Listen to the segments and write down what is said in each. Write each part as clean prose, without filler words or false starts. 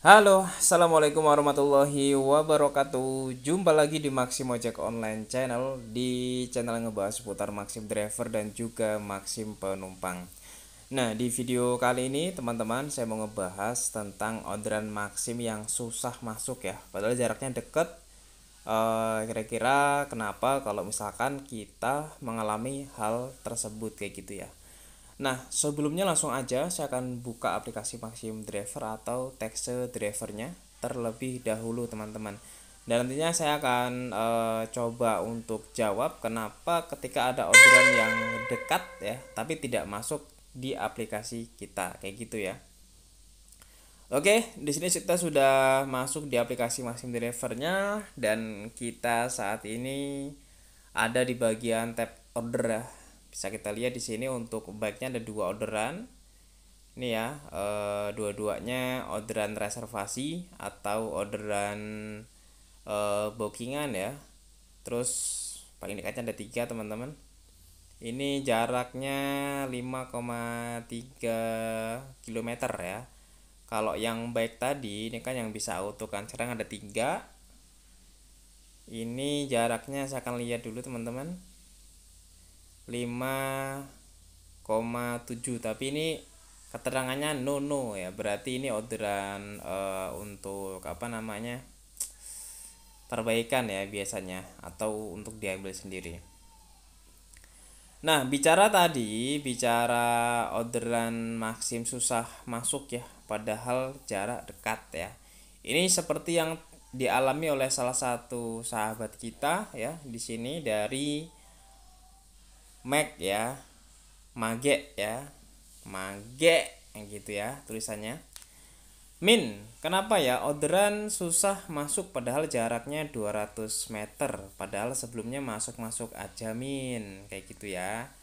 Halo, assalamualaikum warahmatullahi wabarakatuh. Jumpa lagi di Maxim Ojek Online Channel. Di channel yang ngebahas seputar Maxim Driver dan juga Maxim Penumpang. Nah, di video kali ini teman-teman saya mau ngebahas tentang orderan Maxim yang susah masuk ya. Padahal jaraknya deket. Kira-kira kenapa kalau misalkan kita mengalami hal tersebut kayak gitu ya. Nah, sebelumnya langsung aja saya akan buka aplikasi Maxim Driver atau Taxi Drivernya terlebih dahulu teman-teman. Dan nantinya saya akan coba untuk jawab kenapa ketika ada orderan yang dekat ya, tapi tidak masuk di aplikasi kita kayak gitu ya. Oke, di sini kita sudah masuk di aplikasi Maxim Drivernya dan kita saat ini ada di bagian tab order ya. Bisa kita lihat di sini untuk baiknya ada dua orderan. Ini ya, dua-duanya orderan reservasi atau orderan bookingan ya. Terus paling dekatnya ada tiga teman-teman. Ini jaraknya 5,3 km ya. Kalau yang baik tadi ini kan yang bisa auto kan, sekarang ada tiga. Ini jaraknya saya akan lihat dulu teman-teman, 5,7, tapi ini keterangannya no ya, berarti ini orderan untuk apa namanya, perbaikan ya biasanya, atau untuk diambil sendiri. Nah, bicara orderan Maxim susah masuk ya, padahal jarak dekat ya. Ini seperti yang dialami oleh salah satu sahabat kita ya di sini dari Mac ya, Mage ya, Mage yang gitu ya tulisannya. Min, kenapa ya orderan susah masuk padahal jaraknya 200 meter, padahal sebelumnya masuk-masuk aja Min, kayak gitu ya.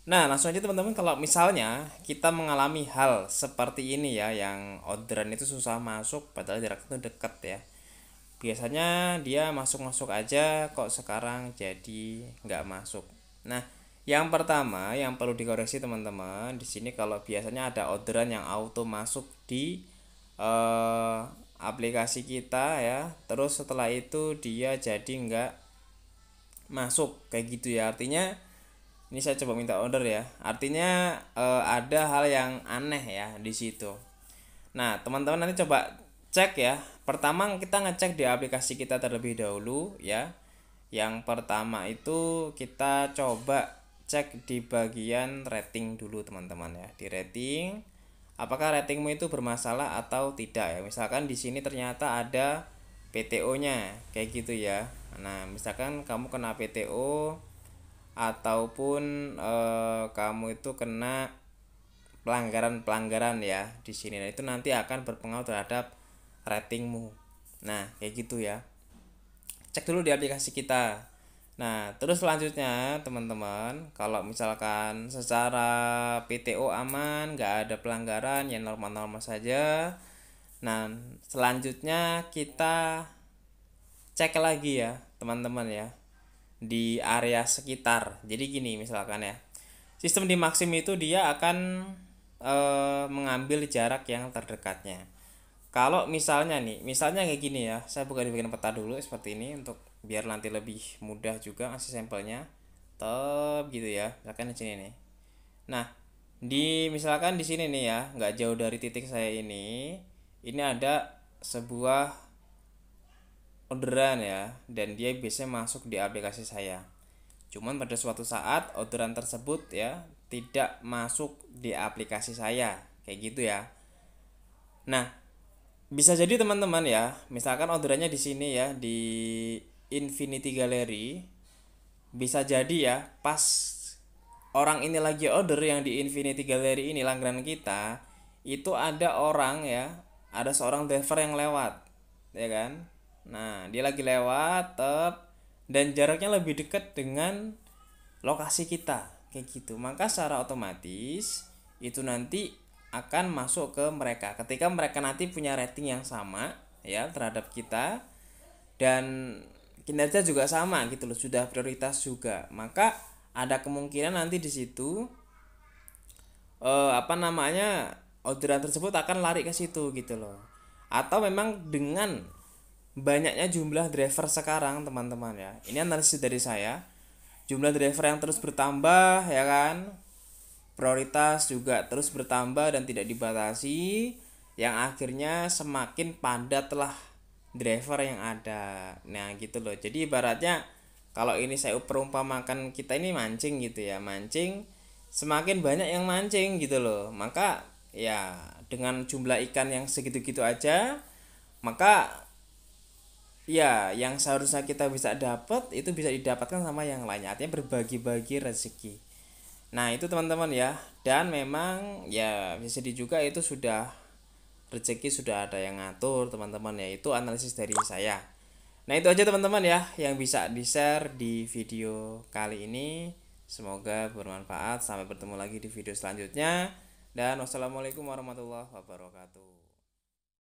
Nah, langsung aja teman-teman, kalau misalnya kita mengalami hal seperti ini ya, yang orderan itu susah masuk padahal jaraknya itu deket ya. Biasanya dia masuk-masuk aja, kok sekarang jadi nggak masuk. Nah, yang pertama yang perlu dikoreksi teman-teman, di sini kalau biasanya ada orderan yang auto masuk di eh, aplikasi kita ya, terus setelah itu dia jadi nggak masuk kayak gitu ya. Artinya ini saya coba minta order ya. Artinya ada hal yang aneh ya di situ. Nah, teman-teman nanti coba cek ya. Pertama kita ngecek di aplikasi kita terlebih dahulu ya. Yang pertama itu kita coba cek di bagian rating dulu teman-teman ya. Di rating, apakah ratingmu itu bermasalah atau tidak ya. Misalkan di sini ternyata ada PTO-nya kayak gitu ya. Nah, misalkan kamu kena PTO ataupun kamu itu kena pelanggaran-pelanggaran ya di sini. Nah, itu nanti akan berpengaruh terhadap ratingmu. Nah, kayak gitu ya. Cek dulu di aplikasi kita. Nah, terus selanjutnya teman-teman, kalau misalkan secara PTO aman, nggak ada pelanggaran, ya normal-normal saja. Nah, selanjutnya kita cek lagi ya teman-teman ya, di area sekitar. Jadi gini misalkan ya, sistem di Maxim itu dia akan mengambil jarak yang terdekatnya. Kalau misalnya nih, misalnya kayak gini ya, saya buka di bagian peta dulu seperti ini untuk biar nanti lebih mudah juga ngasih sampelnya. Top gitu ya, misalkan di sini nih. Nah, misalkan di sini nih ya, nggak jauh dari titik saya ini ada sebuah orderan ya, dan dia biasanya masuk di aplikasi saya. Cuman pada suatu saat orderan tersebut ya tidak masuk di aplikasi saya kayak gitu ya. Nah, bisa jadi teman-teman ya, misalkan orderannya di sini ya, di Infinity Gallery, bisa jadi ya pas orang ini lagi order yang di Infinity Gallery ini langganan kita, itu ada orang ya, ada seorang driver yang lewat ya kan. Nah, dia lagi lewat dan jaraknya lebih dekat dengan lokasi kita kayak gitu, maka secara otomatis itu nanti akan masuk ke mereka ketika mereka nanti punya rating yang sama ya terhadap kita, dan kinerja juga sama gitu loh, sudah prioritas juga, maka ada kemungkinan nanti di situ apa namanya, orderan tersebut akan lari ke situ gitu loh. atau memang dengan banyaknya jumlah driver sekarang teman-teman ya. Ini analisis dari saya. Jumlah driver yang terus bertambah ya kan. Prioritas juga terus bertambah dan tidak dibatasi, yang akhirnya semakin padatlah driver yang ada. Nah, gitu loh. Jadi ibaratnya kalau ini saya perumpamakan kita ini mancing gitu ya, mancing semakin banyak yang mancing gitu loh. Maka ya dengan jumlah ikan yang segitu-gitu aja, maka ya yang seharusnya kita bisa dapat itu bisa didapatkan sama yang lainnya. Artinya berbagi-bagi rezeki. Nah, itu teman-teman ya. Dan memang ya bisa jadi juga itu sudah rezeki sudah ada yang ngatur teman-teman ya. Itu analisis dari saya. Nah, itu aja teman-teman ya yang bisa di-share di video kali ini. Semoga bermanfaat. Sampai bertemu lagi di video selanjutnya. Dan wassalamualaikum warahmatullahi wabarakatuh.